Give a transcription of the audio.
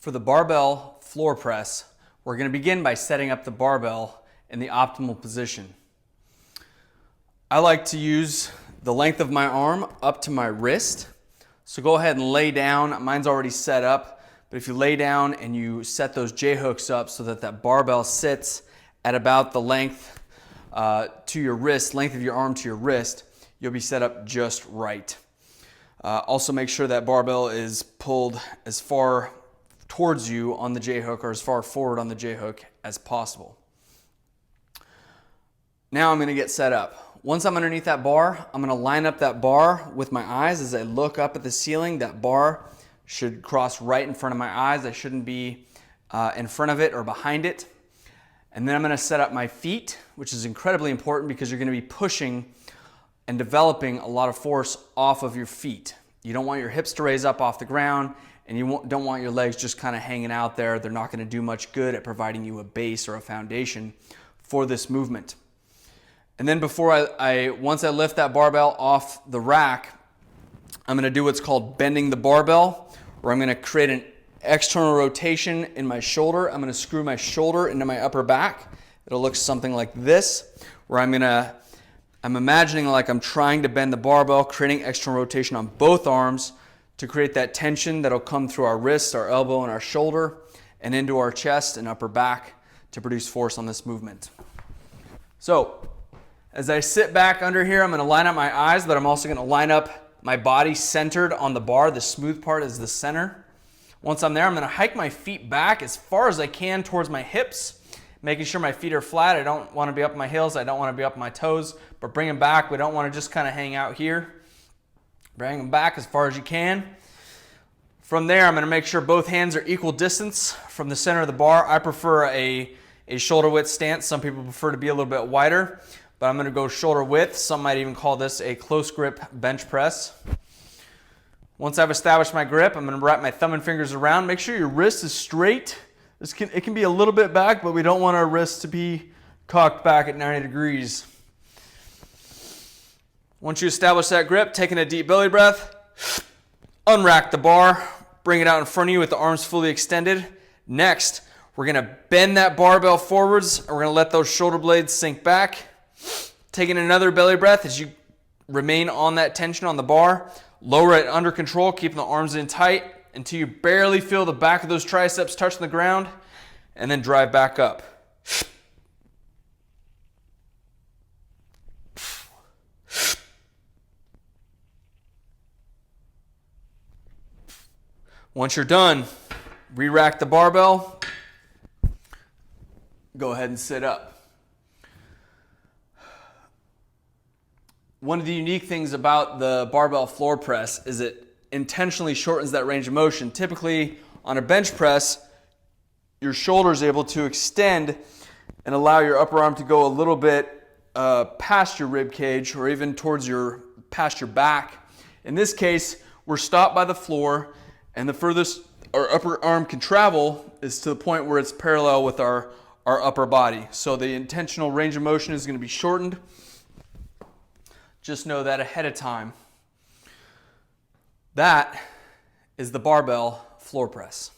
For the barbell floor press, we're going to begin by setting up the barbell in the optimal position. I like to use the length of my arm up to my wrist. So go ahead and lay down. Mine's already set up, but if you lay down and you set those J hooks up so that that barbell sits at about the length to your wrist, length of your arm to your wrist, you'll be set up just right. Also make sure that barbell is pulled as far towards you on the J hook or as far forward on the J hook as possible. Now I'm going to get set up. Once I'm underneath that bar, I'm going to line up that bar with my eyes as I look up at the ceiling. That bar should cross right in front of my eyes. I shouldn't be in front of it or behind it. And then I'm going to set up my feet, which is incredibly important because you're going to be pushing and developing a lot of force off of your feet. You don't want your hips to raise up off the ground, and you don't want your legs just kind of hanging out there. They're not going to do much good at providing you a base or a foundation for this movement. And then before once I lift that barbell off the rack, I'm going to do what's called bending the barbell, where I'm going to create an external rotation in my shoulder. I'm going to screw my shoulder into my upper back. It'll look something like this, where I'm imagining like I'm trying to bend the barbell, creating external rotation on both arms to create that tension that'll come through our wrist, our elbow, and our shoulder, and into our chest and upper back to produce force on this movement. So, as I sit back under here, I'm going to line up my eyes, but I'm also going to line up my body centered on the bar. The smooth part is the center. Once I'm there, I'm going to hike my feet back as far as I can towards my hips, making sure my feet are flat. I don't want to be up my heels. I don't want to be up my toes, but bring them back. We don't want to just kind of hang out here. Bring them back as far as you can. From there, I'm going to make sure both hands are equal distance from the center of the bar. I prefer a shoulder width stance. Some people prefer to be a little bit wider, but I'm going to go shoulder width. Some might even call this a close grip bench press. Once I've established my grip, I'm going to wrap my thumb and fingers around. Make sure your wrist is straight. It can be a little bit back, but we don't want our wrists to be cocked back at 90 degrees. Once you establish that grip, taking a deep belly breath, unrack the bar, bring it out in front of you with the arms fully extended. Next, we're going to bend that barbell forwards, and we're going to let those shoulder blades sink back. Taking another belly breath as you remain on that tension on the bar. Lower it under control, keeping the arms in tight until you barely feel the back of those triceps touching the ground, and then drive back up. Once you're done, re-rack the barbell. Go ahead and sit up. One of the unique things about the barbell floor press is it intentionally shortens that range of motion. Typically, on a bench press, your shoulder is able to extend and allow your upper arm to go a little bit past your rib cage or even past your back. In this case, we're stopped by the floor, and the furthest our upper arm can travel is to the point where it's parallel with our upper body. So the intentional range of motion is going to be shortened. Just know that ahead of time. That is the barbell floor press.